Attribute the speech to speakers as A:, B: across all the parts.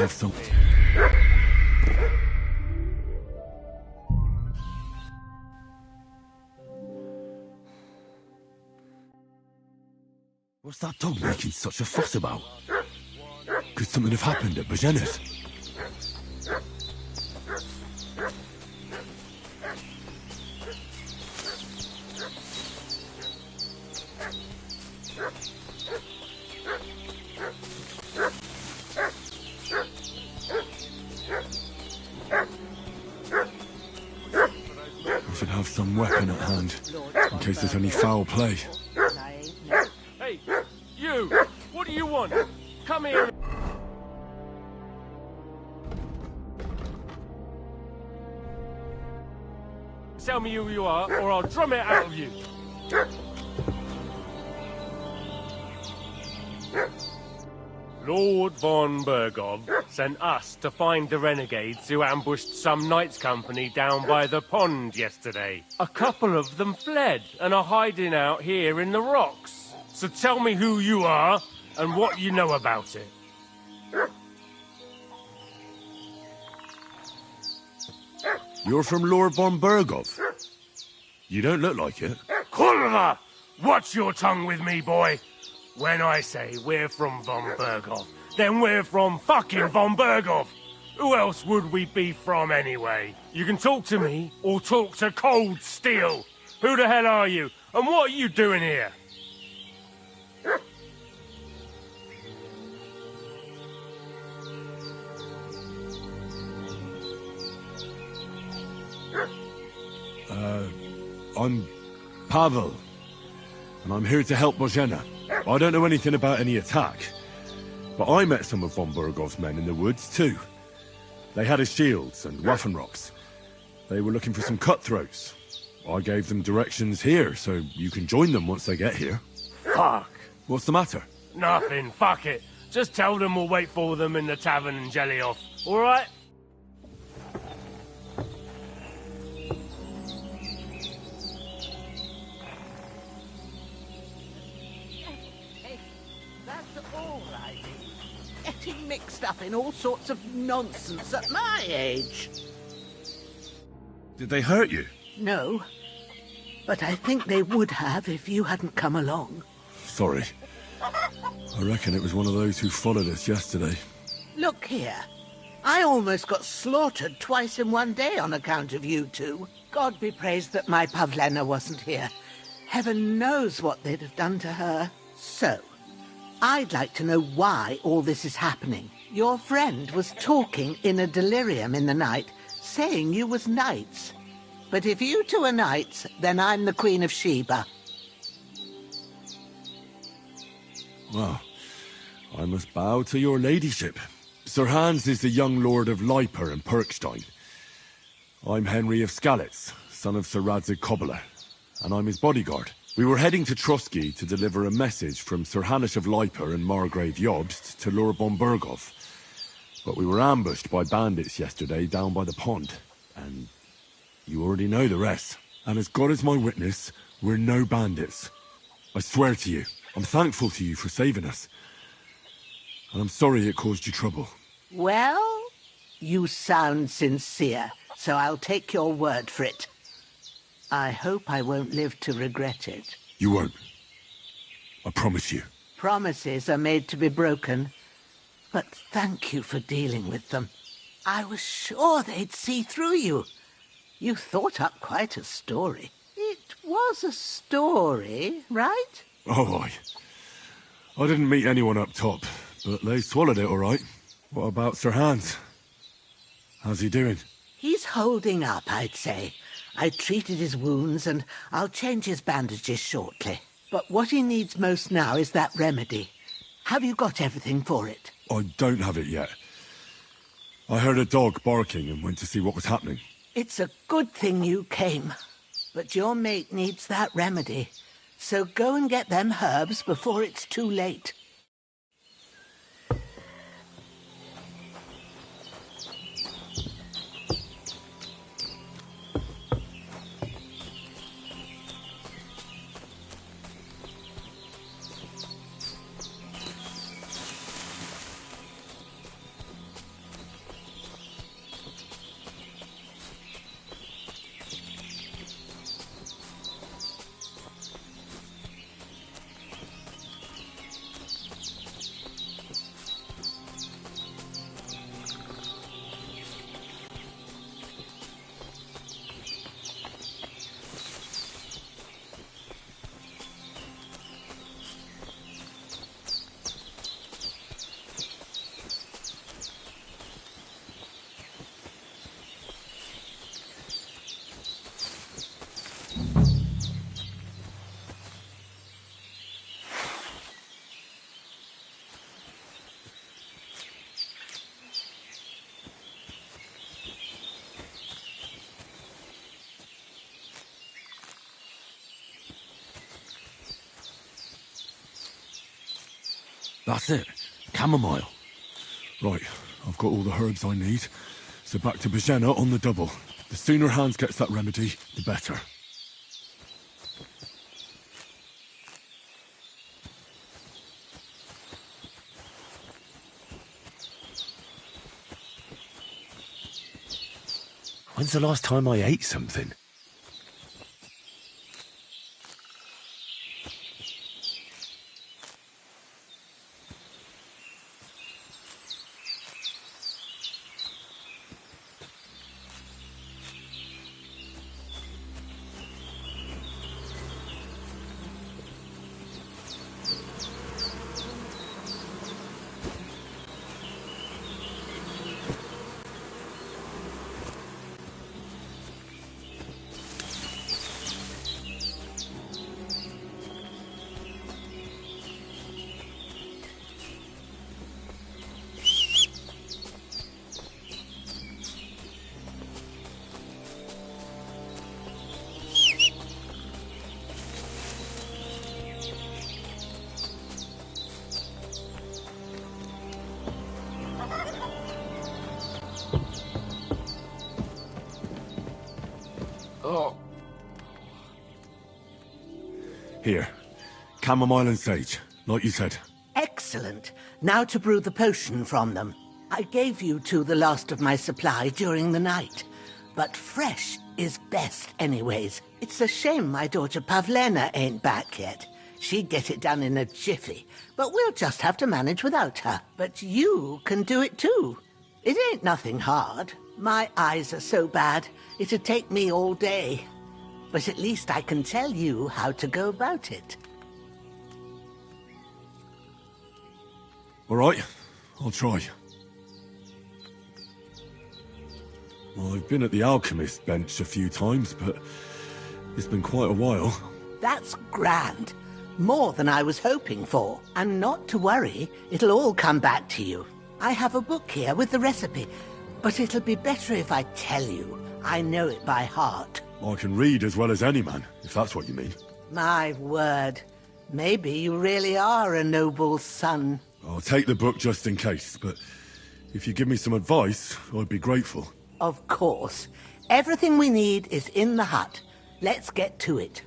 A: have some... What's that dog making such a fuss about? Could something have happened at Bajena's? We should have some weapon at hand, in case there's any foul play.
B: Hey, you! What do you want? Come here! Tell me who you are, or I'll drum it out of you! Lord von Bergov sent us to find the renegades who ambushed some knights' company down by the pond yesterday. A couple of them fled and are hiding out here in the rocks. So tell me who you are and what you know about it.
A: You're from Lord von Bergov? You don't look like it.
B: Kurva! Watch your tongue with me, boy! When I say we're from von Bergov, then we're from fucking von Bergov! Who else would we be from anyway? You can talk to me, or talk to cold steel! Who the hell are you, and what are you doing here?
A: I'm Pavel, and I'm here to help Bozhena. I don't know anything about any attack, but I met some of von Bergov's men in the woods too. They had his shields and Waffenrocks. They were looking for some cutthroats. I gave them directions here, so you can join them once they get here.
B: Fuck.
A: What's the matter?
B: Nothing, fuck it. Just tell them we'll wait for them in the tavern in Jelioff, alright?
C: Getting mixed up in all sorts of nonsense at my age.
A: Did they hurt you?
C: No, but I think they would have if you hadn't come along.
A: Sorry. I reckon it was one of those who followed us yesterday.
C: Look here. I almost got slaughtered twice in one day on account of you two. God be praised that my Pavlena wasn't here. Heaven knows what they'd have done to her. So, I'd like to know why all this is happening. Your friend was talking in a delirium in the night, saying you was knights. But if you two are knights, then I'm the Queen of Sheba.
A: Well, I must bow to your ladyship. Sir Hans is the young lord of Leiper and Perkstein. I'm Henry of Skalitz, son of Sir Radzig Kobyla, and I'm his bodyguard. We were heading to Trotsky to deliver a message from Sir Hanish of Leiper and Margrave Jobst to Lord von Bergov. But we were ambushed by bandits yesterday down by the pond, and you already know the rest. And as God is my witness, we're no bandits. I swear to you, I'm thankful to you for saving us. And I'm sorry it caused you trouble.
C: Well, you sound sincere, so I'll take your word for it. I hope I won't live to regret it.
A: You won't. I promise you.
C: Promises are made to be broken, but thank you for dealing with them. I was sure they'd see through you. You thought up quite a story. It was a story, right?
A: Oh, I didn't meet anyone up top, but they swallowed it all right. What about Sir Hans? How's he doing?
C: He's holding up, I'd say. I treated his wounds, and I'll change his bandages shortly. But what he needs most now is that remedy. Have you got everything for it?
A: I don't have it yet. I heard a dog barking and went to see what was happening.
C: It's a good thing you came. But your mate needs that remedy. So go and get them herbs before it's too late.
A: That's it. Chamomile. Right, I've got all the herbs I need. So back to Bajena on the double. The sooner Hans gets that remedy, the better. When's the last time I ate something?
B: Oh.
A: Here. Chamomile and sage, like you said.
C: Excellent. Now to brew the potion from them. I gave you two the last of my supply during the night. But fresh is best anyways. It's a shame my daughter Pavlena ain't back yet. She'd get it done in a jiffy. But we'll just have to manage without her. But you can do it too. It ain't nothing hard. My eyes are so bad, it'd take me all day. But at least I can tell you how to go about it.
A: All right, I'll try. Well, I've been at the alchemist bench a few times, but it's been quite a while.
C: That's grand. More than I was hoping for. And not to worry, it'll all come back to you. I have a book here with the recipe, but it'll be better if I tell you. I know it by heart.
A: I can read as well as any man, if that's what you mean.
C: My word. Maybe you really are a noble son.
A: I'll take the book just in case, but if you give me some advice, I'd be grateful.
C: Of course. Everything we need is in the hut. Let's get to it.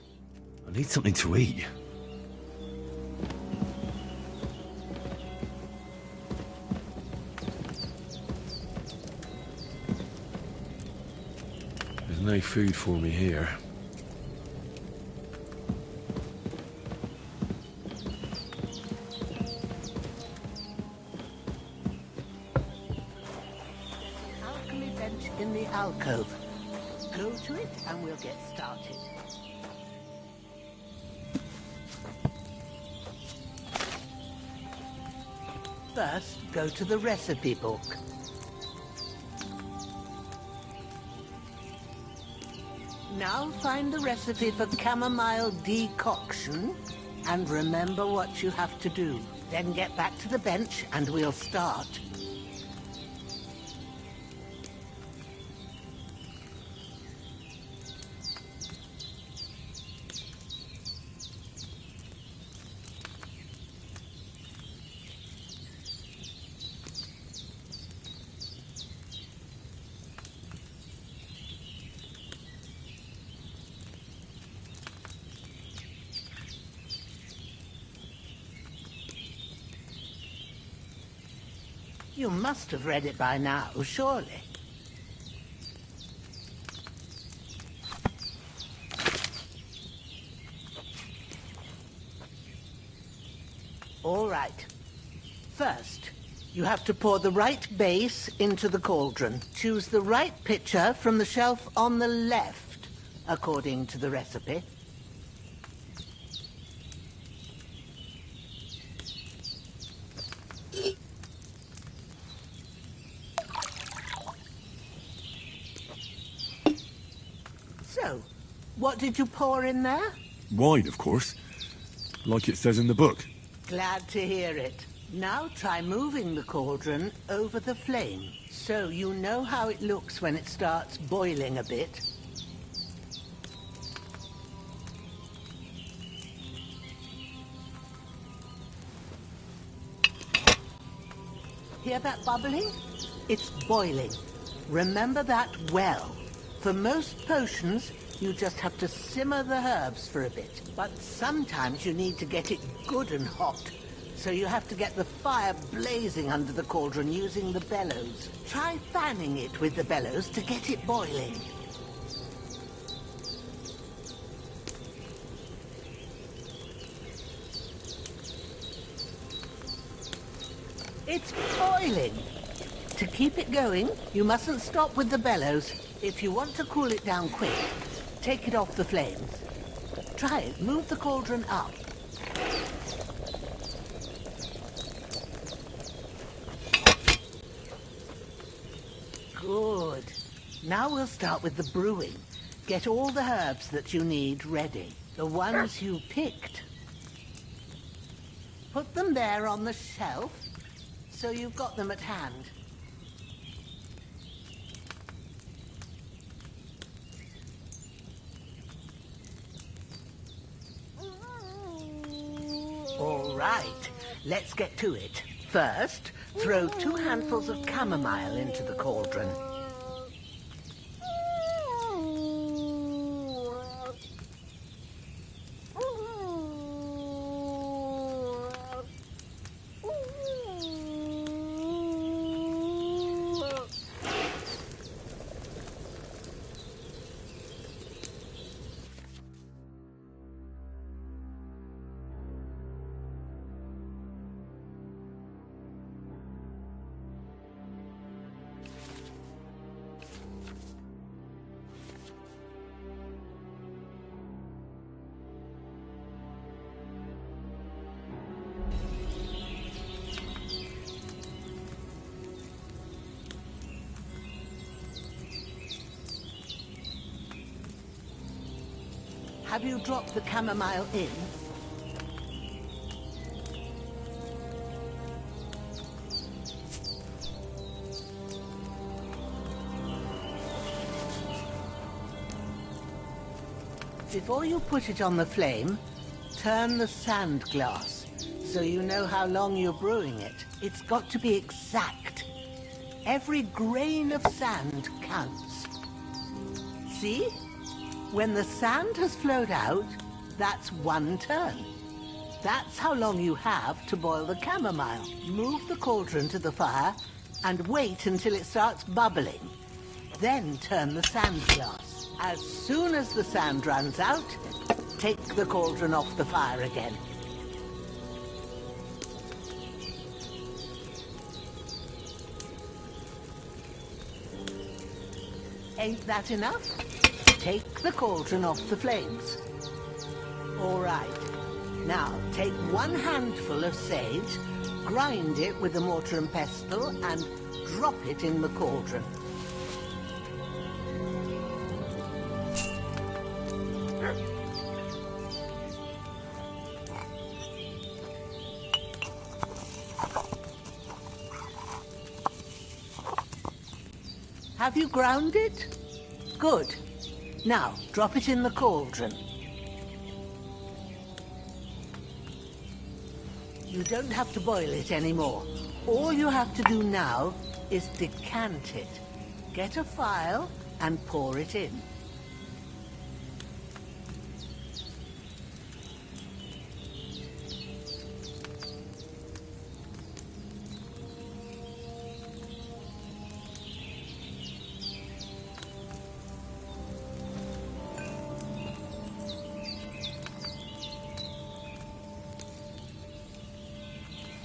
A: I need something to eat. There's no food for me here.
C: Alchemy bench in the alcove. Go to it and we'll get started. First, go to the recipe book. Now find the recipe for chamomile decoction and remember what you have to do. Then get back to the bench and we'll start. You must have read it by now, surely. All right. First, you have to pour the right base into the cauldron. Choose the right pitcher from the shelf on the left, according to the recipe. So, what did you pour in there?
A: Wine, of course. Like it says in the book.
C: Glad to hear it. Now try moving the cauldron over the flame, so you know how it looks when it starts boiling a bit. Hear that bubbling? It's boiling. Remember that well. For most potions, you just have to simmer the herbs for a bit. But sometimes you need to get it good and hot. So you have to get the fire blazing under the cauldron using the bellows. Try fanning it with the bellows to get it boiling. It's boiling. To keep it going, you mustn't stop with the bellows. If you want to cool it down quick, take it off the flames. Try it. Move the cauldron up. Good. Now we'll start with the brewing. Get all the herbs that you need ready. The ones you picked. Put them there on the shelf, so you've got them at hand. All right, let's get to it. First, throw 2 handfuls of chamomile into the cauldron. Have you dropped the chamomile in? Before you put it on the flame, turn the sand glass so you know how long you're brewing it. It's got to be exact. Every grain of sand counts. See? When the sand has flowed out, that's 1 turn. That's how long you have to boil the chamomile. Move the cauldron to the fire and wait until it starts bubbling. Then turn the sand glass. As soon as the sand runs out, take the cauldron off the fire again. Ain't that enough? Take the cauldron off the flames. All right. Now, take 1 handful of sage, grind it with a mortar and pestle, and drop it in the cauldron. Have you ground it? Good. Now, drop it in the cauldron. You don't have to boil it anymore. All you have to do now is decant it. Get a phial and pour it in.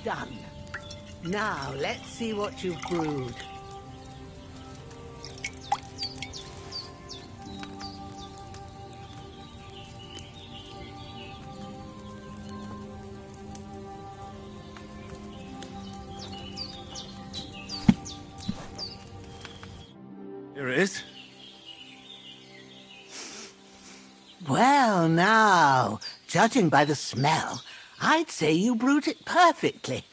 C: Done. Now, let's see what you've brewed.
A: Here it is.
C: Well, now, judging by the smell, I'd say you brewed it perfectly.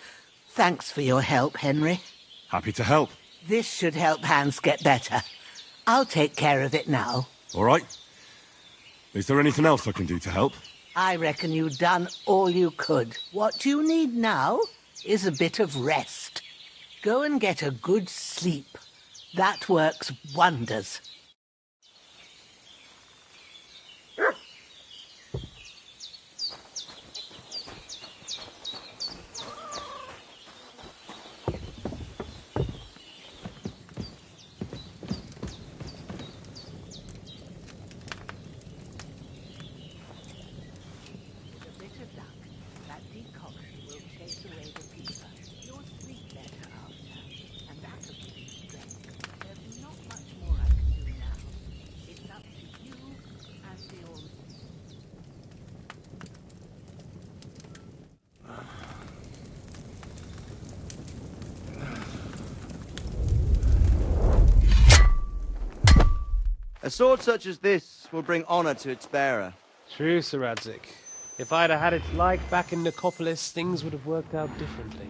C: Thanks for your help, Henry.
A: Happy to help.
C: This should help Hans get better. I'll take care of it now.
A: All right. Is there anything else I can do to help?
C: I reckon you've done all you could. What you need now is a bit of rest. Go and get a good sleep. That works wonders.
D: A sword such as this will bring honor to its bearer.
E: True, Sir Radzik. If I'd have had its like back in Nicopolis, things would have worked out differently.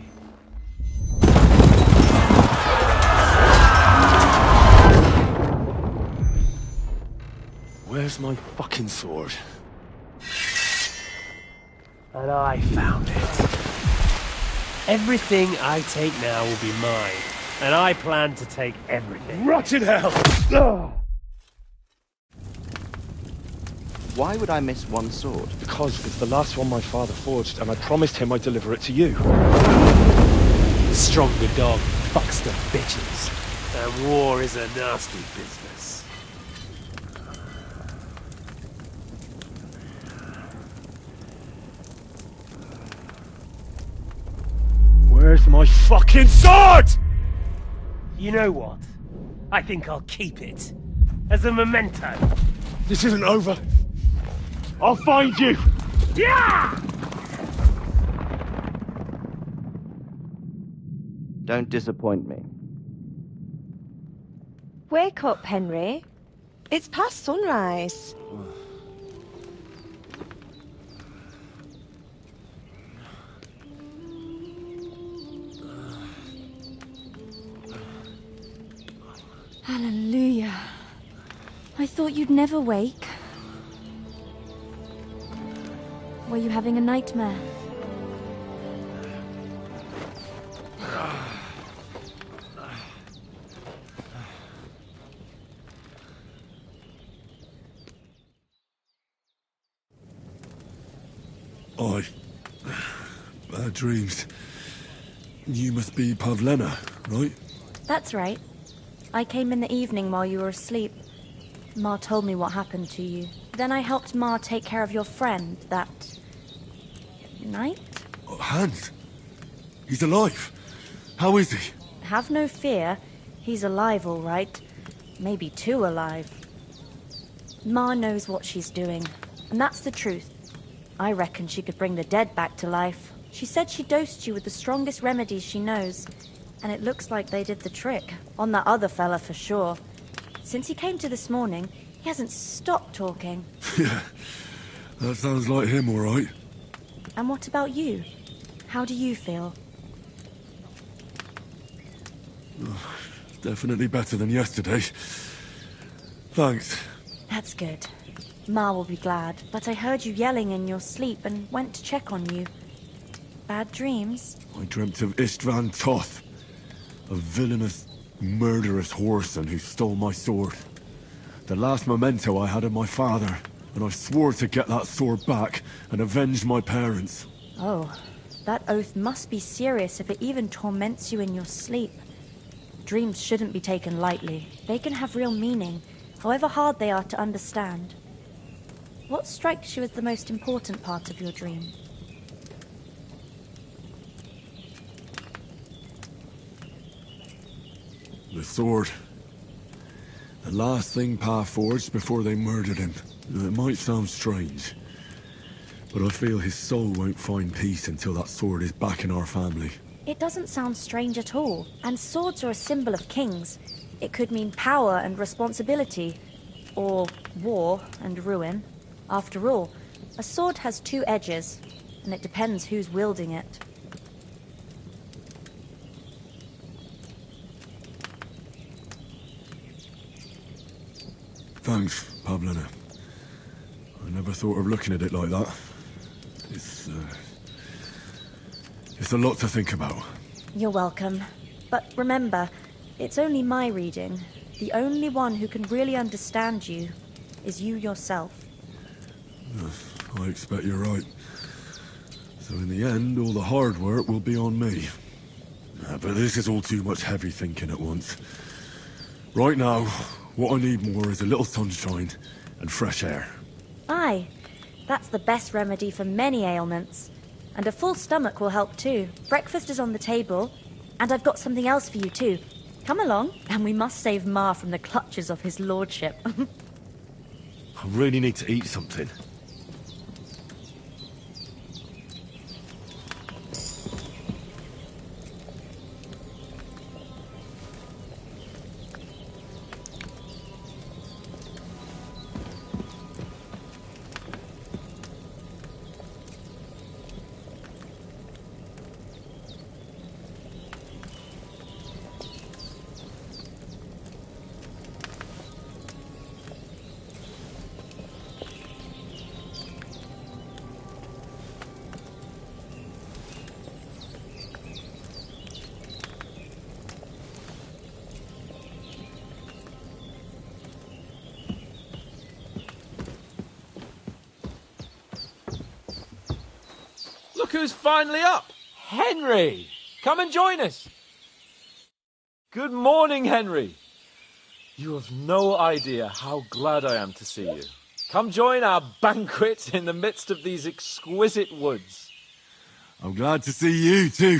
A: Where's my fucking sword?
E: And I found it. Everything I take now will be mine, and I plan to take everything.
A: Rotten hell! Ugh.
D: Why would I miss one sword?
A: Because it's the last one my father forged, and I promised him I'd deliver it to you.
E: Stronger dog fucks the bitches, and war is a nasty business.
A: Where's my fucking sword?
E: You know what? I think I'll keep it. As a memento.
A: This isn't over. I'll find you!
E: Yeah!
D: Don't disappoint me.
F: Wake up, Henry. It's past sunrise.
G: Hallelujah. I thought you'd never wake. Were you having a nightmare?
A: Bad dreams. You must be Pavlena, right?
G: That's right. I came in the evening while you were asleep. Ma told me what happened to you. Then I helped Ma take care of your friend that night?
A: Oh, Hans? He's alive. How is he?
G: Have no fear. He's alive, all right. Maybe too alive. Ma knows what she's doing, and that's the truth. I reckon she could bring the dead back to life. She said she dosed you with the strongest remedies she knows, and it looks like they did the trick. On that other fella for sure. Since he came to this morning, he hasn't stopped talking.
A: Yeah, that sounds like him, all right.
G: And what about you? How do you feel?
A: Definitely better than yesterday. Thanks.
G: That's good. Ma will be glad, but I heard you yelling in your sleep and went to check on you. Bad dreams?
A: I dreamt of Istvan Toth, a villainous, murderous whoreson who stole my sword. The last memento I had of my father, and I swore to get that sword back and avenge my parents.
G: Oh, that oath must be serious if it even torments you in your sleep. Dreams shouldn't be taken lightly. They can have real meaning, however hard they are to understand. What strikes you as the most important part of your dream?
A: The sword. The last thing Pa forged before they murdered him. It might sound strange, but I feel his soul won't find peace until that sword is back in our family.
G: It doesn't sound strange at all, and swords are a symbol of kings. It could mean power and responsibility, or war and ruin. After all, a sword has two edges, and it depends who's wielding it.
A: Thanks, Pavlena. I never thought of looking at it like that. It's a lot to think about.
G: You're welcome. But remember, it's only my reading. The only one who can really understand you is you yourself.
A: I expect you're right. So in the end, all the hard work will be on me. But this is all too much heavy thinking at once. Right now, what I need more is a little sunshine and fresh air.
G: Aye, that's the best remedy for many ailments. And a full stomach will help too. Breakfast is on the table, and I've got something else for you too. Come along, and we must save Ma from the clutches of his lordship.
A: I really need to eat something.
H: Look who's finally up! Henry! Come and join us! Good morning, Henry! You have no idea how glad I am to see you. Come join our banquet in the midst of these exquisite woods.
A: I'm glad to see you too.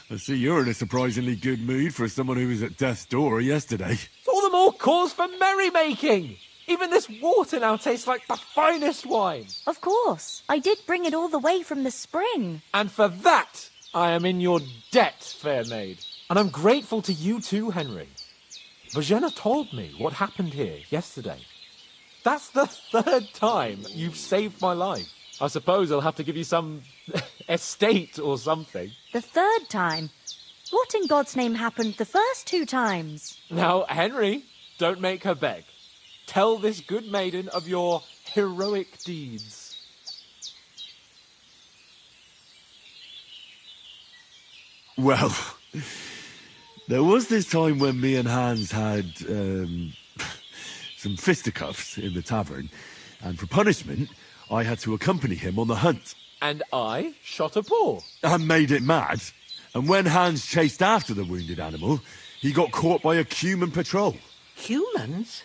A: I see you're in a surprisingly good mood for someone who was at death's door yesterday.
H: It's all the more cause for merrymaking! Even this water now tastes like the finest wine.
G: Of course, I did bring it all the way from the spring.
H: And for that, I am in your debt, fair maid. And I'm grateful to you too, Henry. Virginia told me what happened here yesterday. That's the third time you've saved my life. I suppose I'll have to give you some estate or something.
G: The third time? What in God's name happened the first 2 times?
H: Now, Henry, don't make her beg. Tell this good maiden of your heroic deeds.
A: Well, there was this time when me and Hans had some fisticuffs in the tavern, and for punishment, I had to accompany him on the hunt.
H: And I shot a boar.
A: And made it mad. And when Hans chased after the wounded animal, he got caught by a human patrol.
C: Humans?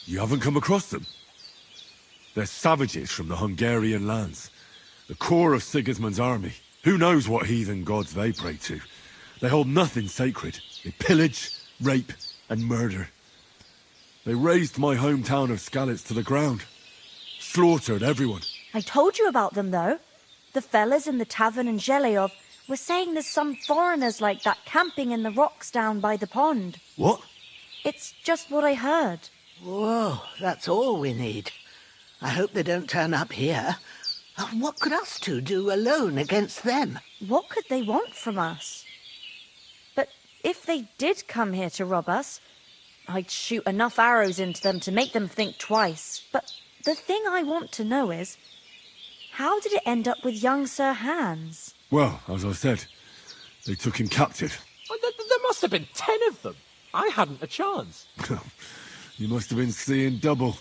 A: You haven't come across them? They're savages from the Hungarian lands. The core of Sigismund's army. Who knows what heathen gods they pray to? They hold nothing sacred. They pillage, rape, and murder. They razed my hometown of Skalitz to the ground. Slaughtered everyone.
G: I told you about them, though. The fellas in the tavern in Zheleyov were saying there's some foreigners like that camping in the rocks down by the pond.
A: What?
G: It's just what I heard.
C: Whoa, that's all we need. I hope they don't turn up here. What could us two do alone against them?
G: What could they want from us? But if they did come here to rob us, I'd shoot enough arrows into them to make them think twice. But the thing I want to know is, how did it end up with young Sir Hans?
A: Well, as I said, they took him captive.
H: There must have been 10 of them. I hadn't a chance.
A: You must have been seeing double.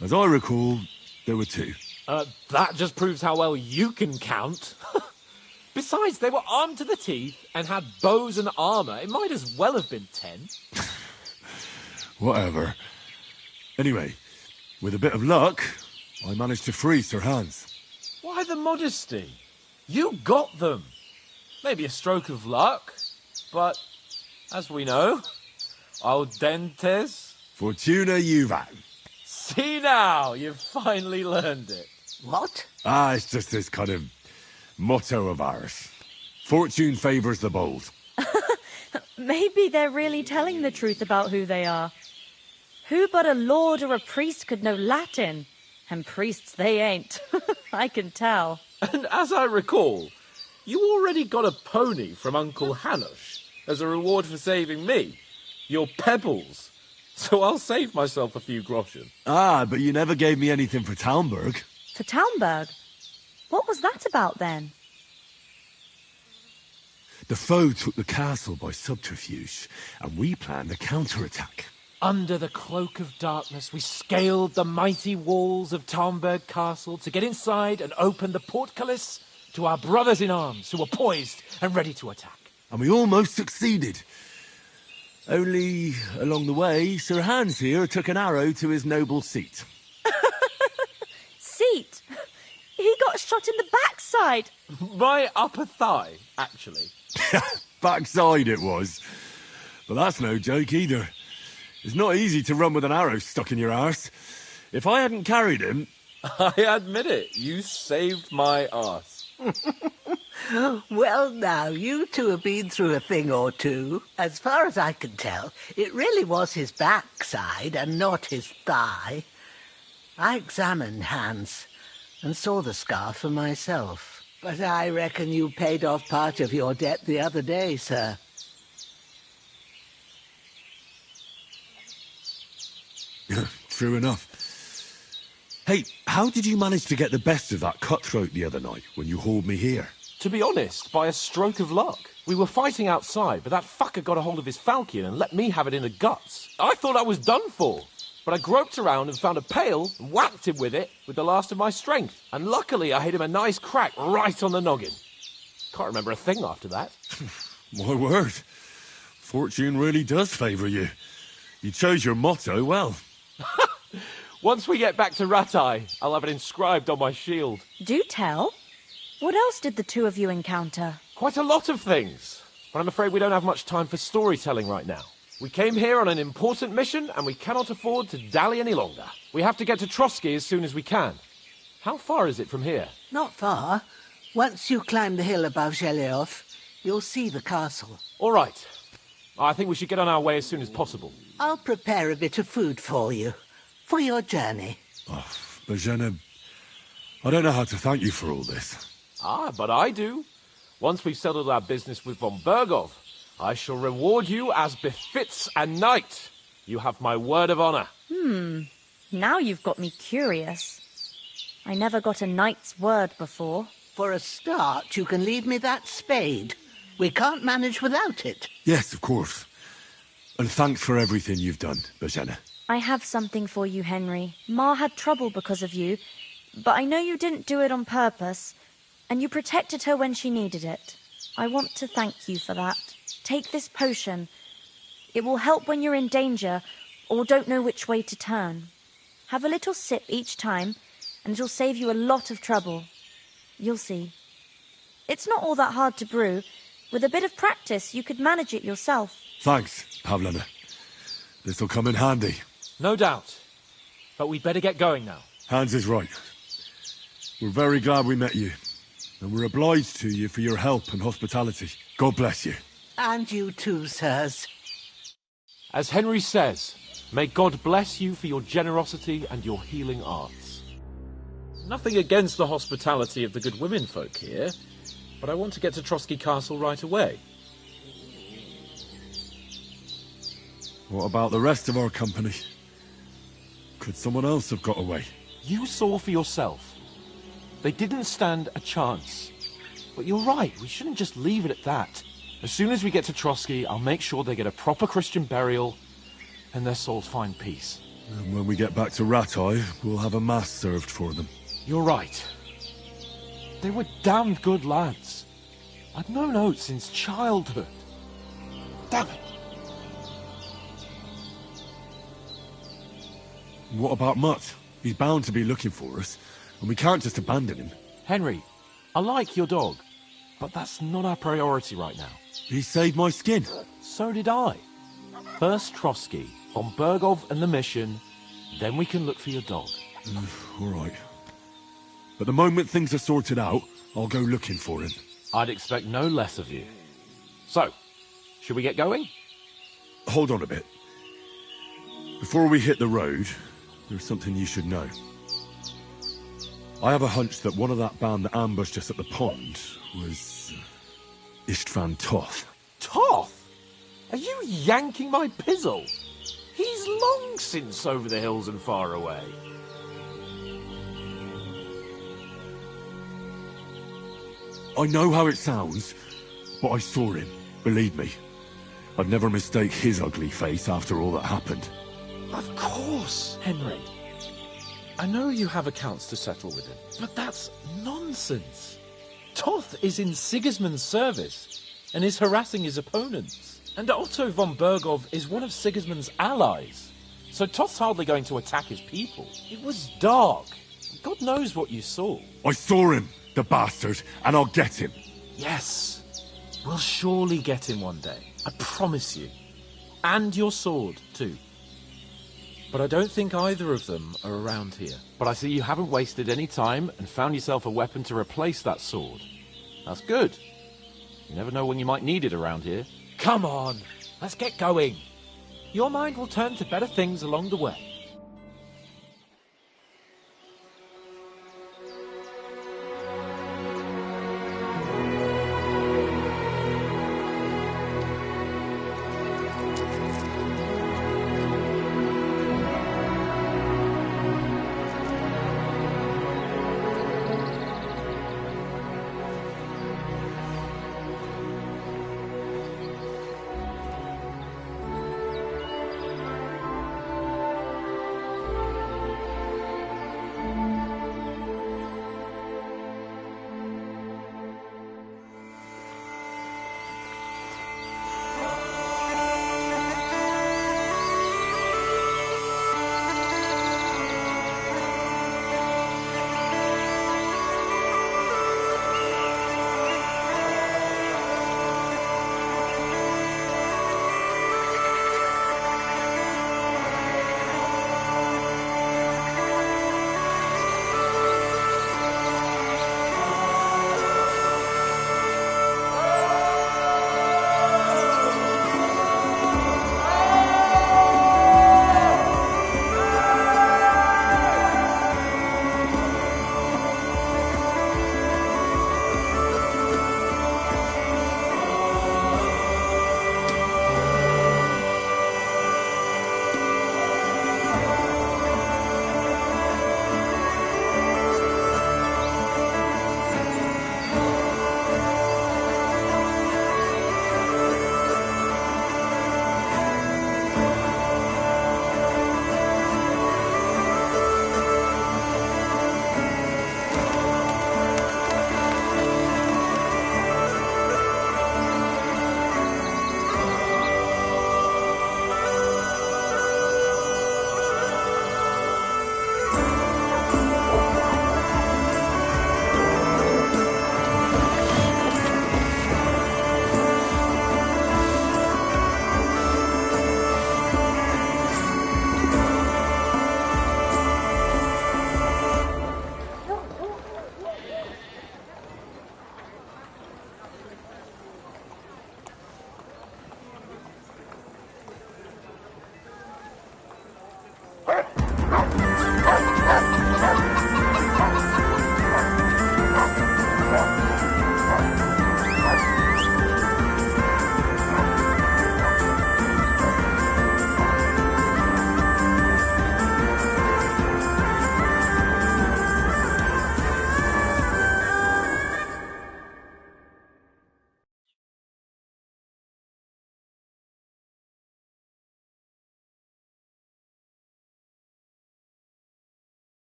A: As I recall, there were 2.
H: That just proves how well you can count. Besides, they were armed to the teeth and had bows and armour. It might as well have been 10.
A: Whatever. Anyway, with a bit of luck, I managed to free Sir Hans.
H: Why the modesty? You got them. Maybe a stroke of luck, but as we know, audentes.
A: Fortuna juvat.
H: See now, you've finally learned it.
C: What?
A: It's just this kind of motto of ours. Fortune favours the bold.
G: Maybe they're really telling the truth about who they are. Who but a lord or a priest could know Latin? And priests they ain't. I can tell.
H: And as I recall, you already got a pony from Uncle Hanush as a reward for saving me. Your pebbles. So I'll save myself a few groschen.
A: But you never gave me anything for Talmberg.
G: For Talmberg? What was that about then?
A: The foe took the castle by subterfuge, and we planned a counterattack.
H: Under the cloak of darkness, we scaled the mighty walls of Tarnberg Castle to get inside and open the portcullis to our brothers in arms who were poised and ready to attack.
A: And we almost succeeded. Only, along the way, Sir Hans here took an arrow to his noble seat.
G: Seat? He got shot in the backside.
H: My upper thigh, actually.
A: Backside it was. But that's no joke either. It's not easy to run with an arrow stuck in your arse. If I hadn't carried him...
H: I admit it, you saved my arse.
C: Well, now, you two have been through a thing or two. As far as I can tell, it really was his backside and not his thigh. I examined Hans and saw the scar for myself. But I reckon you paid off part of your debt the other day, sir.
A: True enough. Hey, how did you manage to get the best of that cutthroat the other night when you hauled me here?
H: To be honest, by a stroke of luck. We were fighting outside, but that fucker got a hold of his falchion and let me have it in the guts. I thought I was done for. But I groped around and found a pail and whacked him with it with the last of my strength. And luckily I hit him a nice crack right on the noggin. Can't remember a thing after that.
A: My word. Fortune really does favour you. You chose your motto well.
H: Once we get back to Ratai, I'll have it inscribed on my shield.
G: Do tell. What else did the two of you encounter?
H: Quite a lot of things. But I'm afraid we don't have much time for storytelling right now. We came here on an important mission, and we cannot afford to dally any longer. We have to get to Trotsky as soon as we can. How far is it from here?
C: Not far. Once you climb the hill above Zheleov, you'll see the castle.
H: All right. I think we should get on our way as soon as possible.
C: I'll prepare a bit of food for you, for your journey.
A: Oh, Bozhena, I don't know how to thank you for all this.
H: Ah, but I do. Once we've settled our business with von Bergov, I shall reward you as befits a knight. You have my word of honor.
G: Now you've got me curious. I never got a knight's word before.
C: For a start, you can leave me that spade. We can't manage without it.
A: Yes, of course. And thanks for everything you've done, Bozhena.
G: I have something for you, Henry. Ma had trouble because of you, but I know you didn't do it on purpose, and you protected her when she needed it. I want to thank you for that. Take this potion. It will help when you're in danger or don't know which way to turn. Have a little sip each time, and it'll save you a lot of trouble. You'll see. It's not all that hard to brew. With a bit of practice, you could manage it yourself.
A: Thanks, Pavlena. This'll come in handy.
H: No doubt. But we'd better get going now.
A: Hans is right. We're very glad we met you. And we're obliged to you for your help and hospitality. God bless you.
C: And you too, sirs.
H: As Henry says, may God bless you for your generosity and your healing arts. Nothing against the hospitality of the good women folk here, but I want to get to Trotsky Castle right away.
A: What about the rest of our company? Could someone else have got away?
H: You saw for yourself. They didn't stand a chance. But you're right, we shouldn't just leave it at that. As soon as we get to Trotsky, I'll make sure they get a proper Christian burial and their souls find peace.
A: And when we get back to Ratai, we'll have a mass served for them.
H: You're right. They were damned good lads. I'd known Oates since childhood. Damn it.
A: What about Mutt? He's bound to be looking for us, and we can't just abandon him.
H: Henry, I like your dog, but that's not our priority right now.
A: He saved my skin.
H: So did I. First Trotsky, von Bergov and the mission, then we can look for your dog.
A: All right. But the moment things are sorted out, I'll go looking for him.
H: I'd expect no less of you. So, should we get going?
A: Hold on a bit. Before we hit the road, there's something you should know. I have a hunch that one of that band that ambushed us at the pond was Istvan Toth.
H: Toth? Are you yanking my pizzle? He's long since over the hills and far away.
A: I know how it sounds, but I saw him, believe me. I'd never mistake his ugly face after all that happened.
H: Of course, Henry. I know you have accounts to settle with him, but that's nonsense. Toth is in Sigismund's service and is harassing his opponents. And Otto von Bergov is one of Sigismund's allies. So Toth's hardly going to attack his people. It was dark. God knows what you saw.
A: I saw him, the bastard, and I'll get him.
H: Yes. We'll surely get him one day. I promise you. And your sword, too. But I don't think either of them are around here. But I see you haven't wasted any time and found yourself a weapon to replace that sword. That's good. You never know when you might need it around here. Come on, let's get going. Your mind will turn to better things along the way.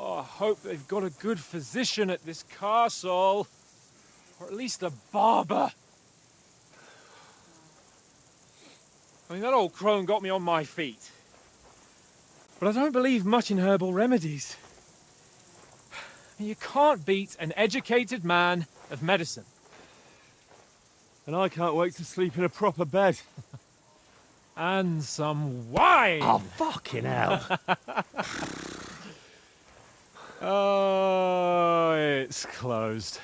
I: I hope they've got a good physician at this castle. Or at least a barber. I mean, that old crone got me on my feet. But I don't believe much in herbal remedies. You can't beat an educated man of medicine.
A: And I can't wait to sleep in a proper bed.
I: And some wine!
B: Oh, fucking hell.
I: Oh, it's closed.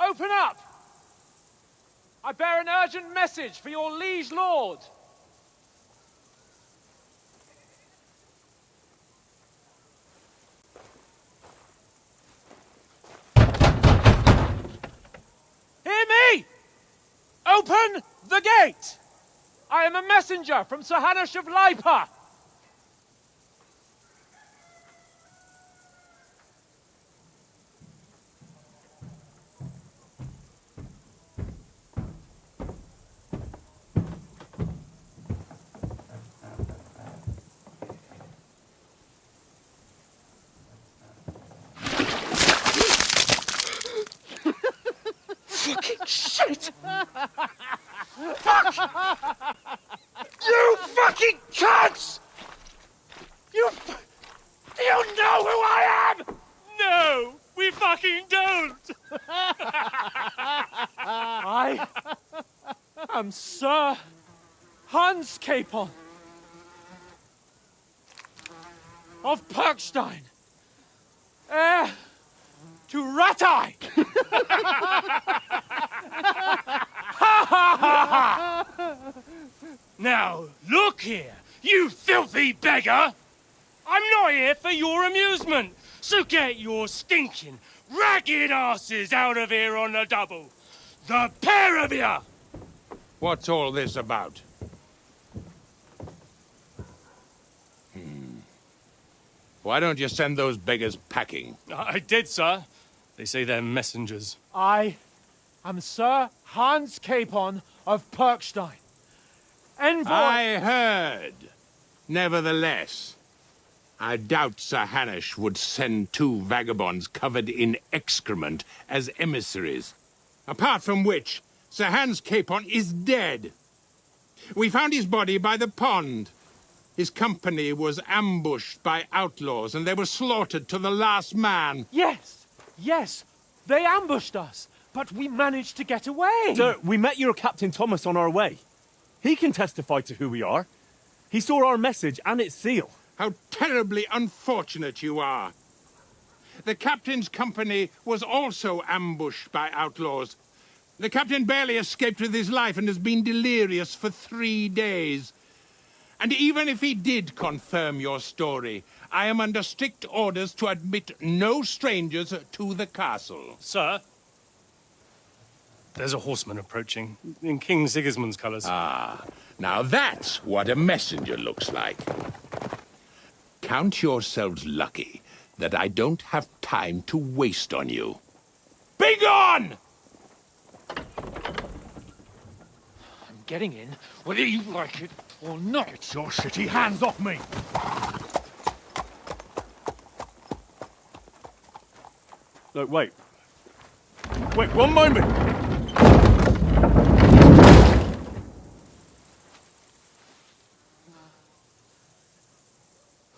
I: Open up! I bear an urgent message for your liege lord. Open the gate! I am a messenger from Sir Hanush of Lipa! Fucking shit! Fuck! You fucking cunts! Do you know who I am? No, we fucking don't! I am Sir Hans Capon of Perkstein, heir to Ratai! Now, look here, you filthy beggar! I'm not here for your amusement, so get your stinking, ragged asses out of here on the double. The pair of you!
J: What's all this about? Why don't you send those beggars packing?
B: I did, sir. They say they're messengers.
I: I am Sir Hans Capon of Perkstein. Envoy...
J: I heard. Nevertheless, I doubt Sir Hanush would send two vagabonds covered in excrement as emissaries. Apart from which, Sir Hans Capon is dead. We found his body by the pond. His company was ambushed by outlaws, and they were slaughtered to the last man.
I: Yes, yes, they ambushed us, but we managed to get away.
K: Sir, we met your Captain Thomas on our way. He can testify to who we are. He saw our message and its seal.
J: How terribly unfortunate you are. The captain's company was also ambushed by outlaws. The captain barely escaped with his life and has been delirious for 3 days. And even if he did confirm your story, I am under strict orders to admit no strangers to the castle.
B: Sir, there's a horseman approaching, in King Sigismund's colours.
J: Ah, now that's what a messenger looks like. Count yourselves lucky that I don't have time to waste on you. Be gone!
I: I'm getting in, whether you like it or not.
K: Get your shitty hands off me! Look, wait. Wait, one moment!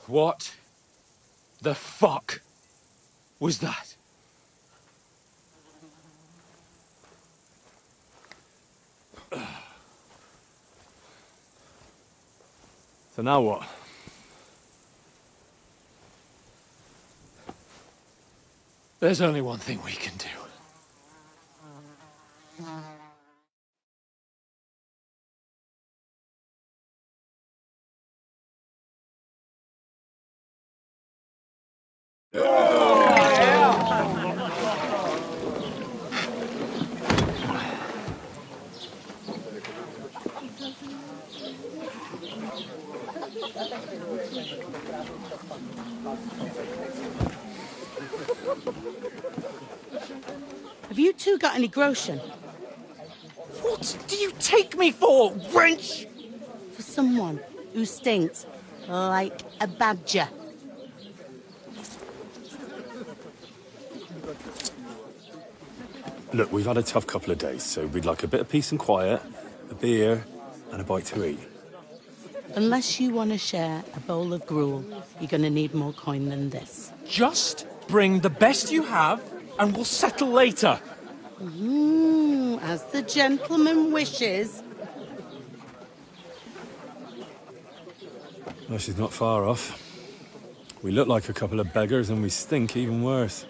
I: What the fuck was that?
K: So now what?
I: There's only one thing we can do.
L: Have you two got any groschen?
I: What do you take me for, wench?
L: For someone who stinks like a badger.
K: Look, we've had a tough couple of days, so we'd like a bit of peace and quiet, a beer, and a bite to eat.
L: Unless you want to share a bowl of gruel, you're going to need more coin than this.
I: Just bring the best you have, and we'll settle later.
L: As the gentleman wishes.
K: Well, she's not far off. We look like a couple of beggars, and we stink even worse.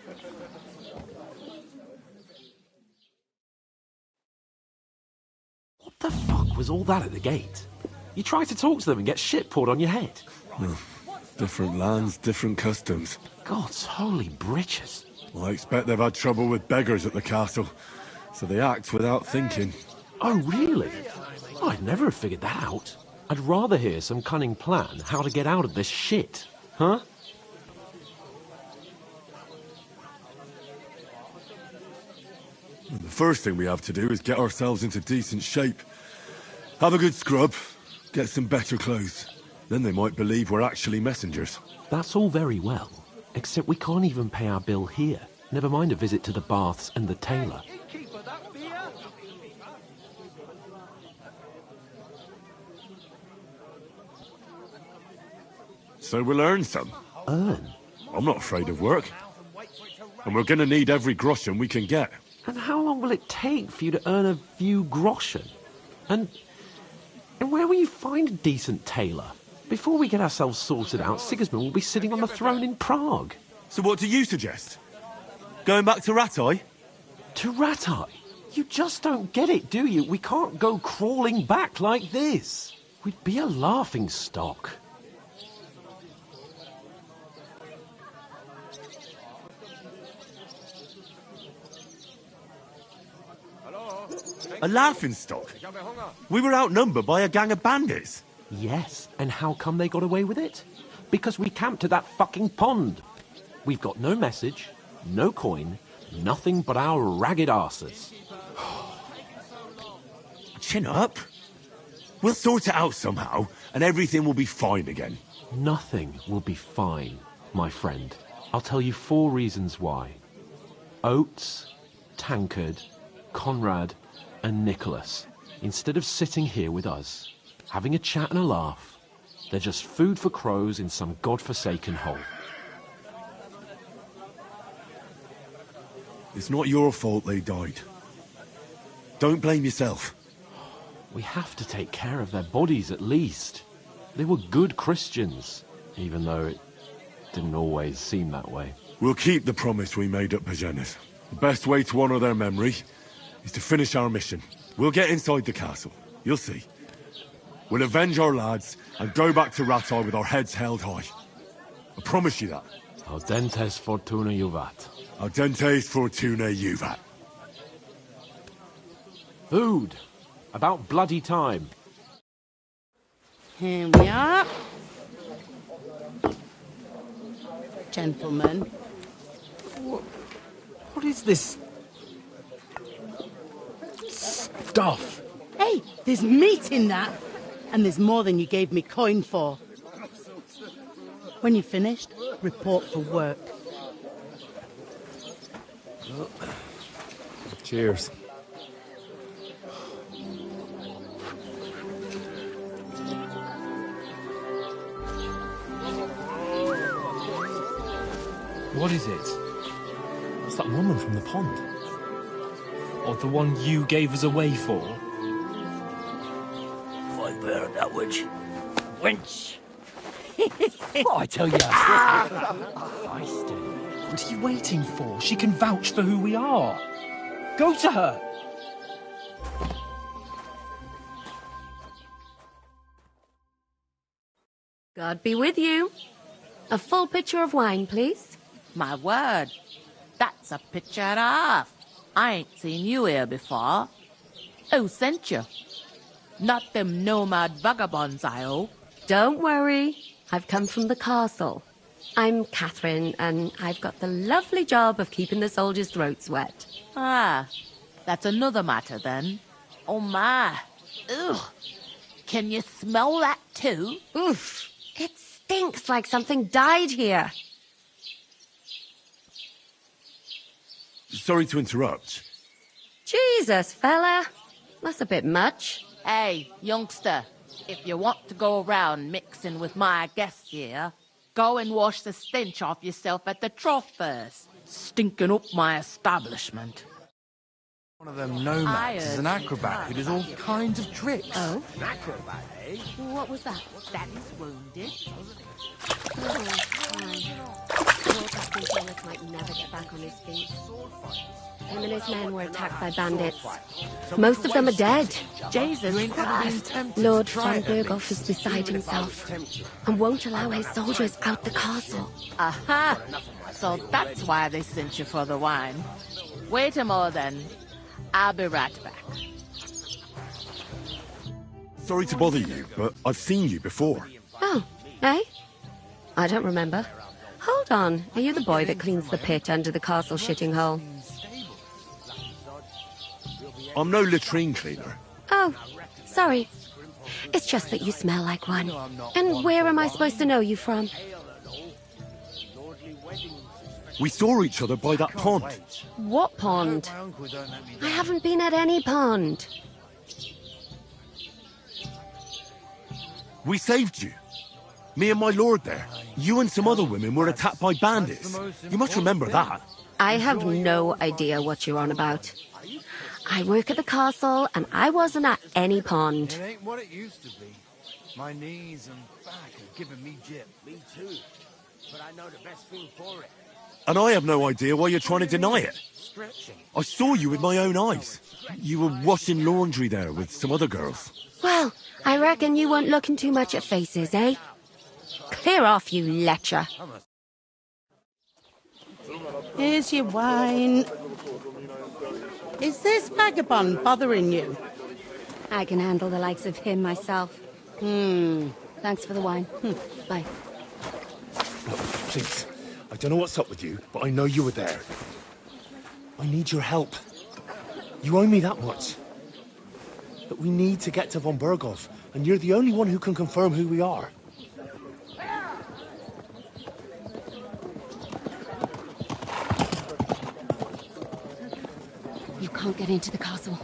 H: What the fuck was all that at the gate? You try to talk to them and get shit poured on your head.
A: Different lands, different customs.
H: God's holy britches.
A: I expect they've had trouble with beggars at the castle, so they act without thinking.
E: Oh, really? I'd never have figured that out. I'd rather hear some cunning plan how to get out of this shit. Huh?
A: The first thing we have to do is get ourselves into decent shape. Have a good scrub, get some better clothes. Then they might believe we're actually messengers.
E: That's all very well, except we can't even pay our bill here. Never mind a visit to the baths and the tailor.
A: So we'll earn some.
E: Earn?
A: I'm not afraid of work. And we're gonna need every groschen we can get.
E: And how long will it take for you to earn a few groschen? And where will you find a decent tailor? Before we get ourselves sorted out, Sigismund will be sitting on the throne in Prague.
A: So what do you suggest? Going back to Ratai?
E: To Ratai? You just don't get it, do you? We can't go crawling back like this. We'd be a laughing stock.
A: A laughingstock? We were outnumbered by a gang of bandits.
E: Yes, and how come they got away with it? Because we camped at that fucking pond. We've got no message, no coin, nothing but our ragged arses.
A: Chin up. We'll sort it out somehow, and everything will be fine again.
E: Nothing will be fine, my friend. I'll tell you 4 reasons why. Oates, Tankard, Conrad, and Nicholas, instead of sitting here with us, having a chat and a laugh, they're just food for crows in some godforsaken hole.
A: It's not your fault they died. Don't blame yourself.
E: We have to take care of their bodies at least. They were good Christians, even though it didn't always seem that way.
A: We'll keep the promise we made at Pagenas. The best way to honour their memory is to finish our mission. We'll get inside the castle. You'll see. We'll avenge our lads and go back to Ratai with our heads held high. I promise you that.
E: Audentes fortuna juvat.
A: Audentes fortuna juvat.
E: Food. About bloody time.
L: Here we are. Gentlemen.
H: What is this stuff?
L: Hey, there's meat in that. And there's more than you gave me coin for. When you're finished, report for work.
H: Cheers.
I: What is it? It's that woman from the pond. Or the one you gave us away for?
M: If I bear that witch. Wench!
I: What I tell you? What are you waiting for? She can vouch for who we are. Go to her.
N: God be with you. A full pitcher of wine, please.
O: My word, that's a picture and a half. I ain't seen you here before. Who sent you? Not them nomad vagabonds, I hope.
N: Don't worry. I've come from the castle. I'm Catherine, and I've got the lovely job of keeping the soldiers' throats wet.
O: Ah, that's another matter then. Oh my. Ugh. Can you smell that too?
N: Oof. It stinks like something died here.
A: Sorry to interrupt.
N: Jesus, fella. That's a bit much.
O: Hey, youngster, if you want to go around mixing with my guests here, go and wash the stench off yourself at the trough first. Stinking up my establishment.
P: One of them nomads is an acrobat who does all kinds of tricks.
N: Oh?
O: An acrobat, eh?
N: What was that?
O: That is wounded.
N: Poor Captain Thomas might never get back on his feet. Him and his men were attacked by bandits. Most of them are dead.
O: Jesus Christ.
N: Lord von Berghoff is beside himself and won't allow his soldiers out the castle.
O: Aha! So that's why they sent you for the wine. Wait a moment then. I'll be right back.
A: Sorry to bother you, but I've seen you before.
N: Oh, eh? I don't remember. Hold on, are you the boy that cleans the pit under the castle shitting hole?
A: I'm no latrine cleaner.
N: Oh, sorry. It's just that you smell like one. And where am I supposed to know you from?
A: We saw each other by that pond.
N: What pond? I haven't been at any pond.
A: We saved you. Me and my lord there. You and some other women were attacked by bandits. You must remember that.
N: I have no idea what you're on about. I work at the castle, and I wasn't at any pond.
P: It ain't what it used to be. My knees and back are giving me jip.
M: Me too. But I know the best thing for it.
A: And I have no idea why you're trying to deny it.
M: Stretching.
A: I saw you with my own eyes. You were washing laundry there with some other girls.
N: Well, I reckon you weren't looking too much at faces, eh? Clear off, you lecher.
L: Here's your wine. Is this vagabond bothering you?
N: I can handle the likes of him myself. Thanks for the wine. Bye.
A: Please, I don't know what's up with you, but I know you were there. I need your help. You owe me that much. But we need to get to von Berghoff, and you're the only one who can confirm who we are.
N: You can't get into the castle.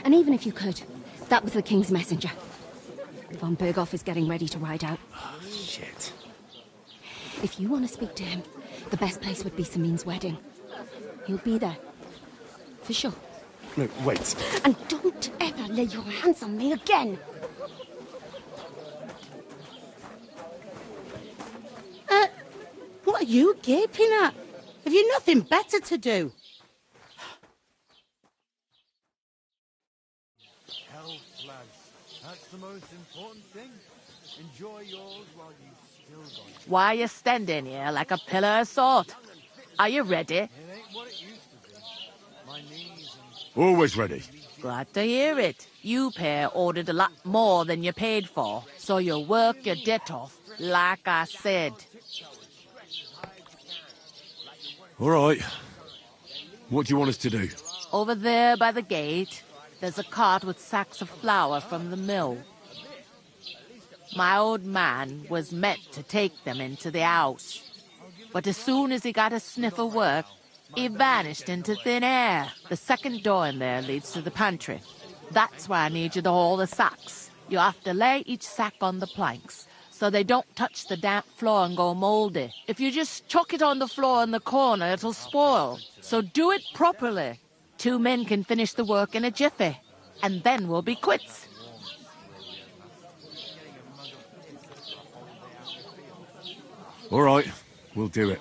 N: And even if you could, that was the king's messenger. Von Berghoff is getting ready to ride out.
A: Oh, shit.
N: If you want to speak to him, the best place would be Samin's wedding. He'll be there. For sure.
A: No, wait.
N: And don't ever lay your hands on me again!
L: What are you gaping at? Have you nothing better to do?
P: Health, lads. That's the most important thing. Enjoy yours while you've still got it.
O: Why are you standing here like a pillar of salt? Are you ready?
P: It ain't what it used to be. My knees and...
A: Always ready.
O: Glad to hear it. You pair ordered a lot more than you paid for, so you'll work your debt off, like I said.
A: All right. What do you want us to do?
O: Over there by the gate, there's a cart with sacks of flour from the mill. My old man was meant to take them into the house. But as soon as he got a sniff of work, he vanished into thin air. The second door in there leads to the pantry. That's why I need you to haul the sacks. You have to lay each sack on the planks, so they don't touch the damp floor and go mouldy. If you just chuck it on the floor in the corner, it'll spoil. So do it properly. 2 men can finish the work in a jiffy, and then we'll be quits.
A: All right, we'll do it.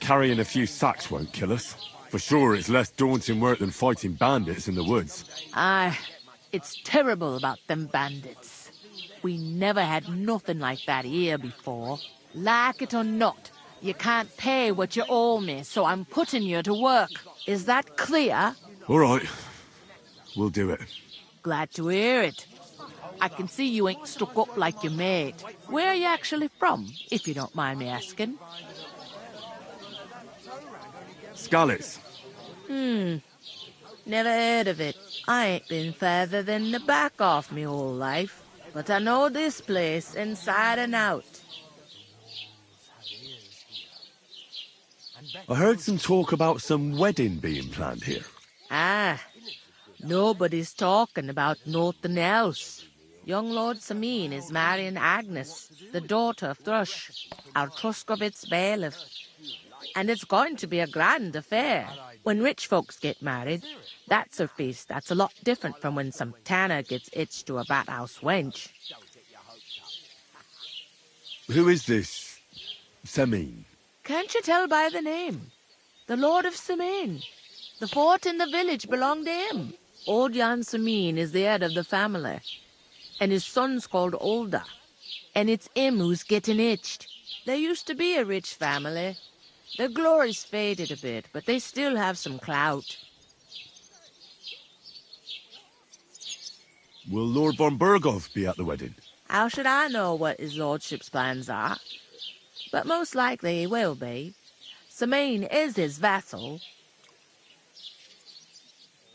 A: Carrying a few sacks won't kill us. For sure, it's less daunting work than fighting bandits in the woods.
O: Aye, it's terrible about them bandits. We never had nothing like that here before. Like it or not, you can't pay what you owe me, so I'm putting you to work. Is that clear?
A: All right, we'll do it.
O: Glad to hear it. I can see you ain't stuck up like your mate. Where are you actually from, if you don't mind me asking?
A: Skalitz.
O: Never heard of it. I ain't been further than the back off me whole life. But I know this place inside and out.
A: I heard some talk about some wedding being planned here.
O: Ah, nobody's talking about nothing else. Young Lord Samin is marrying Agnes, the daughter of Thrush, our Truskovitz bailiff. And it's going to be a grand affair. When rich folks get married, that's a feast that's a lot different from when some tanner gets hitched to a bat-house wench.
A: Who is this Samin?
O: Can't you tell by the name? The Lord of Samin. The fort in the village belonged to him. Old Jan Samin is the head of the family. And his son's called Olda. And it's him who's getting hitched. There used to be a rich family. Their glory's faded a bit, but they still have some clout.
A: Will Lord von Berghoff be at the wedding?
O: How should I know what his lordship's plans are? But most likely he will be. Samine is his vassal.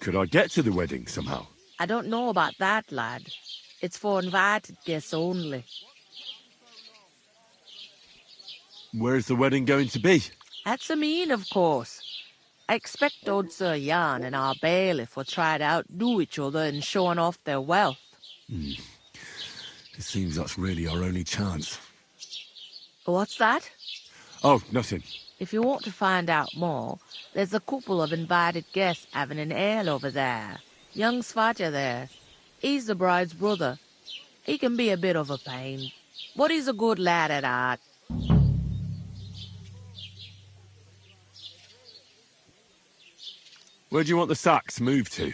A: Could I get to the wedding somehow?
O: I don't know about that, lad. It's for invited guests only.
A: Where's the wedding going to be?
O: At Samine, of course. I expect old Sir Jan and our bailiff will try to outdo each other in showing off their wealth.
A: It seems that's really our only chance.
O: What's that?
A: Oh, nothing.
O: If you want to find out more, there's a couple of invited guests having an ale over there. Young Svatja there. He's the bride's brother. He can be a bit of a pain, but he's a good lad at heart.
A: Where do you want the sacks moved to?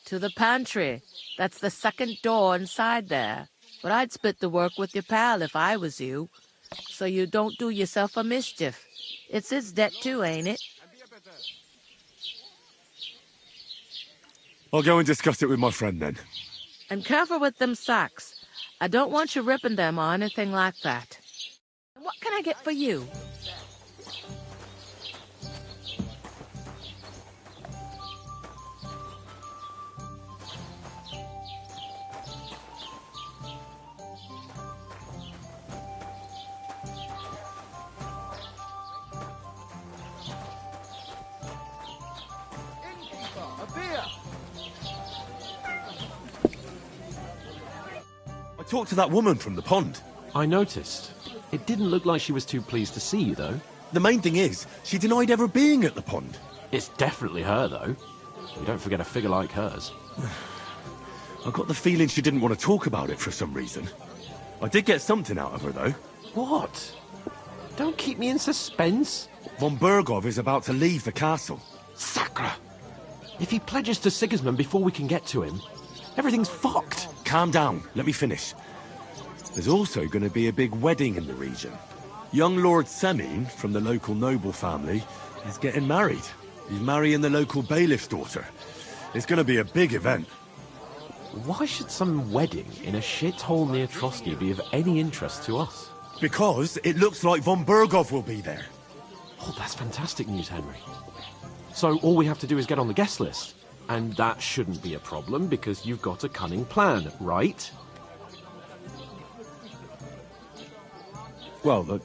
O: To the pantry. That's the second door inside there. But I'd split the work with your pal if I was you, so you don't do yourself a mischief. It's his debt too, ain't it?
A: I'll go and discuss it with my friend then.
O: And careful with them sacks. I don't want you ripping them or anything like that. And what can I get for you?
A: I talked to that woman from the pond.
E: I noticed. It didn't look like she was too pleased to see you, though.
A: The main thing is, she denied ever being at the pond.
E: It's definitely her, though. You don't forget a figure like hers.
A: I got the feeling she didn't want to talk about it for some reason. I did get something out of her, though.
E: What? Don't keep me in suspense.
A: Von Berghoff is about to leave the castle.
E: Sacre! If he pledges to Sigismund before we can get to him, everything's fucked.
A: Calm down. Let me finish. There's also going to be a big wedding in the region. Young Lord Semin, from the local noble family, is getting married. He's marrying the local bailiff's daughter. It's going to be a big event.
E: Why should some wedding in a shithole near Trotsky be of any interest to us?
A: Because it looks like von Berghoff will be there.
E: Oh, that's fantastic news, Henry. So all we have to do is get on the guest list. And that shouldn't be a problem because you've got a cunning plan, right?
A: Well,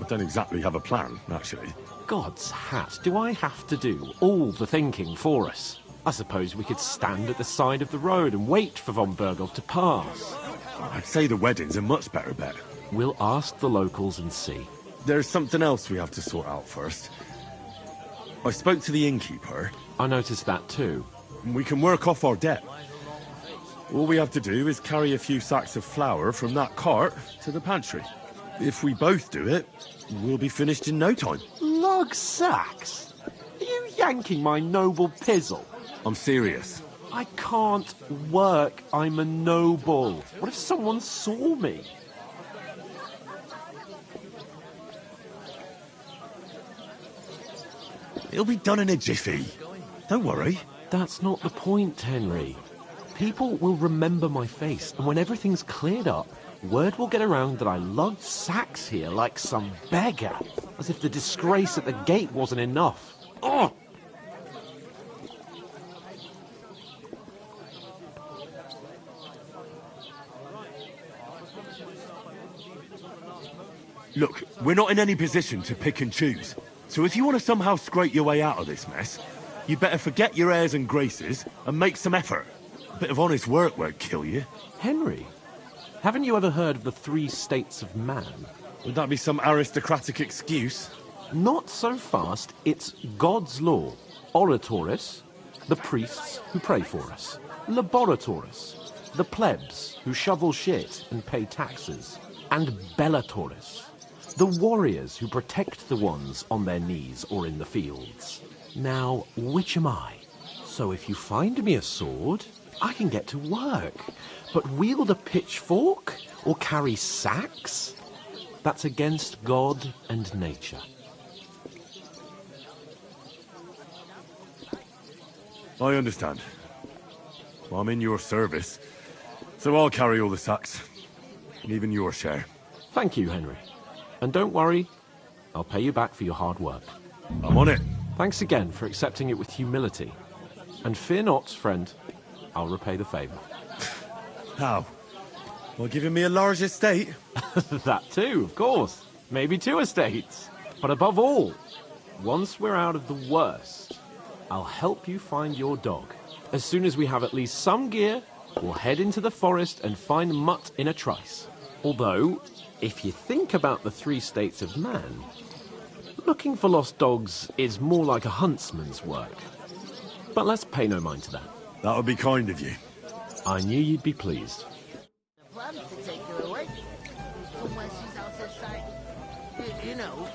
A: I don't exactly have a plan, actually.
E: God's hat, do I have to do all the thinking for us? I suppose we could stand at the side of the road and wait for von Berghoff to pass.
A: I'd say the wedding's a much better bet.
E: We'll ask the locals and see.
A: There's something else we have to sort out first. I spoke to the innkeeper.
E: I noticed that too.
A: We can work off our debt. All we have to do is carry a few sacks of flour from that cart to the pantry. If we both do it, we'll be finished in no time.
E: Lug sacks? Are you yanking my noble pizzle?
A: I'm serious.
E: I can't work. I'm a noble. What if someone saw me?
A: It'll be done in a jiffy. Don't worry.
E: That's not the point, Henry. People will remember my face, and when everything's cleared up, word will get around that I lugged sacks here like some beggar, as if the disgrace at the gate wasn't enough. Oh!
A: Look, we're not in any position to pick and choose. So if you want to somehow scrape your way out of this mess, you better forget your airs and graces and make some effort. A bit of honest work won't kill you.
E: Henry, haven't you ever heard of the 3 states of man?
A: Would that be some aristocratic excuse?
E: Not so fast. It's God's law. Oratoris, the priests who pray for us. Laboratoris, the plebs who shovel shit and pay taxes. And Bellatoris, the warriors who protect the ones on their knees or in the fields. Now, which am I? So if you find me a sword, I can get to work. But wield a pitchfork or carry sacks? That's against God and nature.
A: I understand. I'm in your service, so I'll carry all the sacks. Even your share.
E: Thank you, Henry. And don't worry, I'll pay you back for your hard work.
A: I'm on it.
E: Thanks again for accepting it with humility. And fear not, friend, I'll repay the favour.
A: How? By giving me a large estate?
E: That too, of course. Maybe 2 estates. But above all, once we're out of the worst, I'll help you find your dog. As soon as we have at least some gear, we'll head into the forest and find Mutt in a trice. Although, if you think about the 3 states of man, looking for lost dogs is more like a huntsman's work. But let's pay no mind to that.
A: That would be kind of you.
E: I knew you'd be pleased.
M: Plan to take her away from where she's out of sight. You know,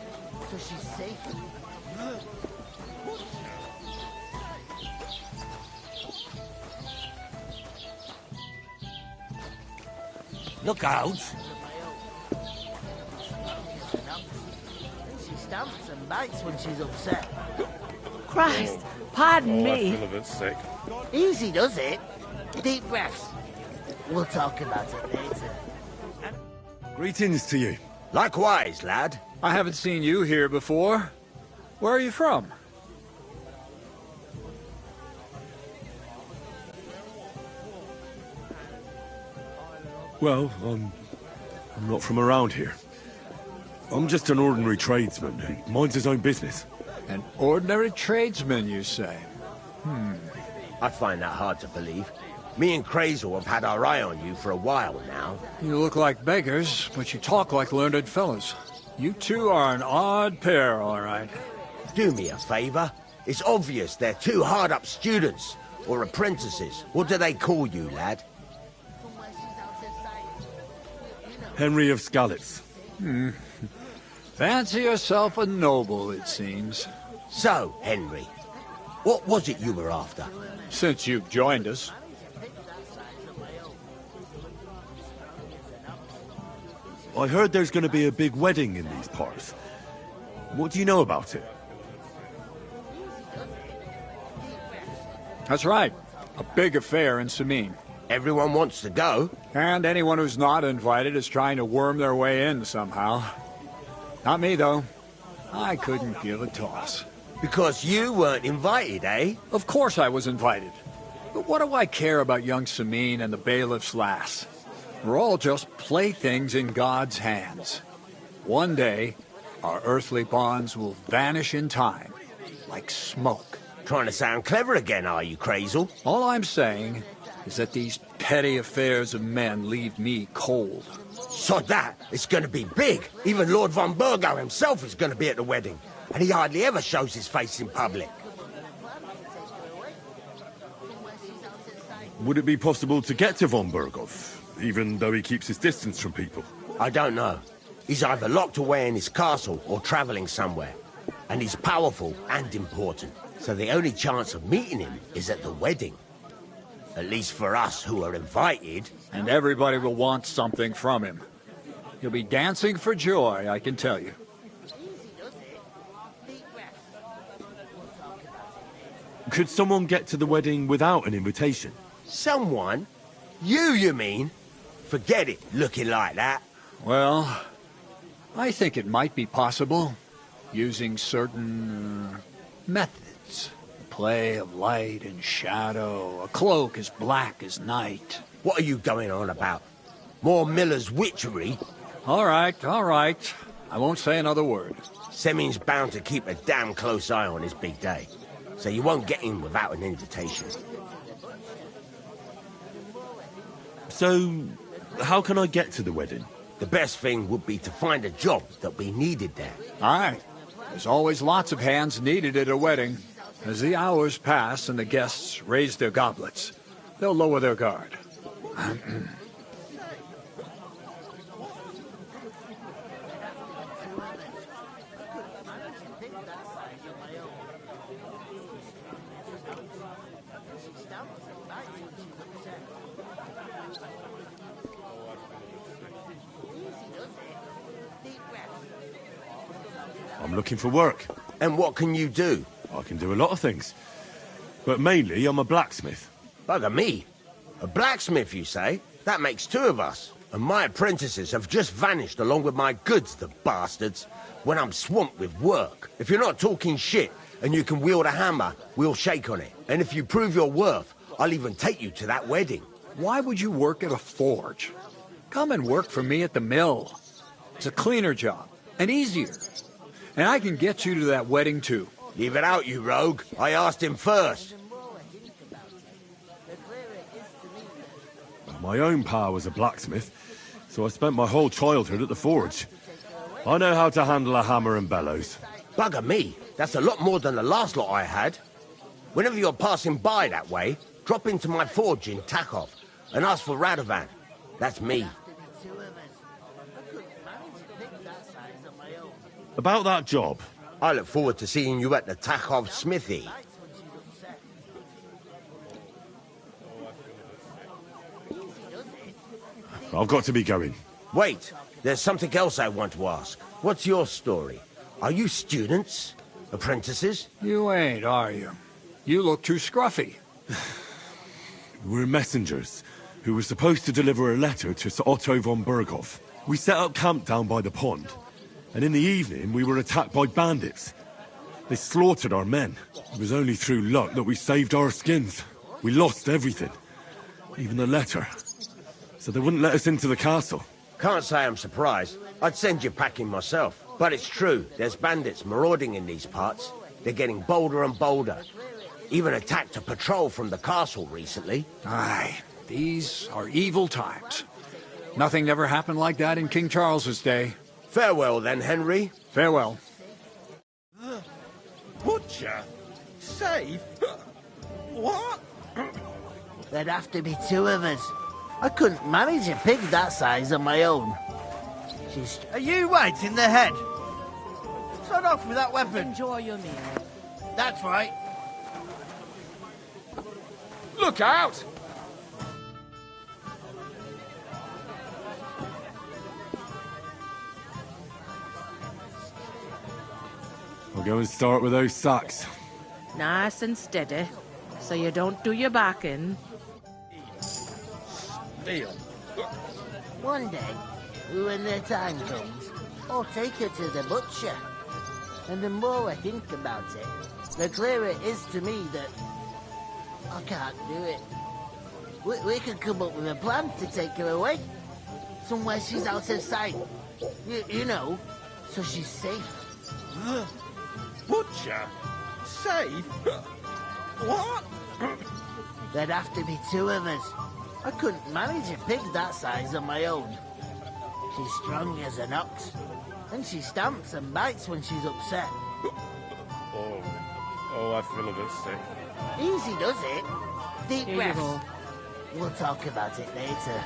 M: so she's safe. Look out! She stamps and bites when she's upset.
C: Christ, pardon me.
Q: I feel a bit sick.
M: Easy does it. Deep breaths. We'll talk about it later.
A: Greetings to you.
R: Likewise, lad.
S: I haven't seen you here before. Where are you from?
A: Well, I'm not from around here. I'm just an ordinary tradesman who minds his own business.
S: An ordinary tradesman, you say?
R: I find that hard to believe. Me and Crazel have had our eye on you for a while now.
S: You look like beggars, but you talk like learned fellows. You two are an odd pair, all right.
R: Do me a favor. It's obvious they're 2 hard-up students, or apprentices. What do they call you, lad?
A: Henry of Skalitz.
S: Fancy yourself a noble, it seems.
R: So, Henry, what was it you were after?
S: Since you've joined us.
A: I heard there's going to be a big wedding in these parts. What do you know about it?
S: That's right. A big affair in Sameen.
R: Everyone wants to go.
S: And anyone who's not invited is trying to worm their way in somehow. Not me, though. I couldn't give a toss.
R: Because you weren't invited, eh?
S: Of course I was invited. But what do I care about young Sameen and the bailiff's lass? We're all just playthings in God's hands. One day, our earthly bonds will vanish in time, like smoke.
R: Trying to sound clever again, are you, Crazel?
S: All I'm saying is that these petty affairs of men leave me cold.
R: Sod that! It's going to be big! Even Lord von Burgo himself is going to be at the wedding. And he hardly ever shows his face in public.
A: Would it be possible to get to von Burgov, even though he keeps his distance from people?
R: I don't know. He's either locked away in his castle or travelling somewhere. And he's powerful and important. So the only chance of meeting him is at the wedding. At least for us who are invited.
S: And everybody will want something from him. He'll be dancing for joy, I can tell you.
A: Could someone get to the wedding without an invitation?
R: Someone? You mean? Forget it, looking like that.
S: Well, I think it might be possible, using certain methods. Play of light and shadow, a cloak as black as night.
R: What are you going on about? More Miller's witchery?
S: All right. I won't say another word.
R: Semin's bound to keep a damn close eye on his big day, so you won't get in without an invitation.
A: So, how can I get to the wedding?
R: The best thing would be to find a job that we needed there.
S: Aye. There's always lots of hands needed at a wedding. As the hours pass and the guests raise their goblets, they'll lower their guard.
A: I'm looking for work.
R: And what can you do?
A: I can do a lot of things. But mainly, I'm a blacksmith.
R: Bugger me. A blacksmith, you say? That makes two of us. And my apprentices have just vanished along with my goods, the bastards, when I'm swamped with work. If you're not talking shit and you can wield a hammer, we'll shake on it. And if you prove your worth, I'll even take you to that wedding.
S: Why would you work at a forge? Come and work for me at the mill. It's a cleaner job, and easier. And I can get you to that wedding too.
R: Leave it out, you rogue. I asked him first.
A: My own pa was a blacksmith, so I spent my whole childhood at the forge. I know how to handle a hammer and bellows.
R: Bugger me, that's a lot more than the last lot I had. Whenever you're passing by that way, drop into my forge in Takov and ask for Radovan. That's me.
A: About that job.
R: I look forward to seeing you at the Takov smithy.
A: I've got to be going.
R: Wait, there's something else I want to ask. What's your story? Are you students? Apprentices?
S: You ain't, are you? You look too scruffy.
A: We're messengers who were supposed to deliver a letter to Sir Otto von Berghoff. We set up camp down by the pond, and in the evening we were attacked by bandits. They slaughtered our men. It was only through luck that we saved our skins. We lost everything, even the letter. So they wouldn't let us into the castle.
R: Can't say I'm surprised. I'd send you packing myself. But it's true, there's bandits marauding in these parts. They're getting bolder and bolder. Even attacked a patrol from the castle recently.
S: Aye, these are evil times. Nothing never happened like that in King Charles's day.
R: Farewell then, Henry.
S: Farewell.
M: Butcher? Safe? What? There'd have to be two of us. I couldn't manage a pig that size on my own. Are you right in the head? Start off with that weapon.
O: Enjoy your meal.
M: That's right.
I: Look out!
A: I'll go and start with those sacks.
O: Nice and steady, so you don't do your back in.
M: Deal. One day, when the time comes, I'll take her to the butcher. And the more I think about it, the clearer it is to me that I can't do it. We could come up with a plan to take her away. Somewhere she's out of sight. You know, so she's safe. Butcher? Safe? What? There'd have to be two of us. I couldn't manage a pig that size on my own. She's strong as an ox, and she stamps and bites when she's upset.
B: Oh, I feel a bit sick.
M: Easy does it. Deep
O: Here you
M: breaths.
O: go.
M: We'll talk about it later.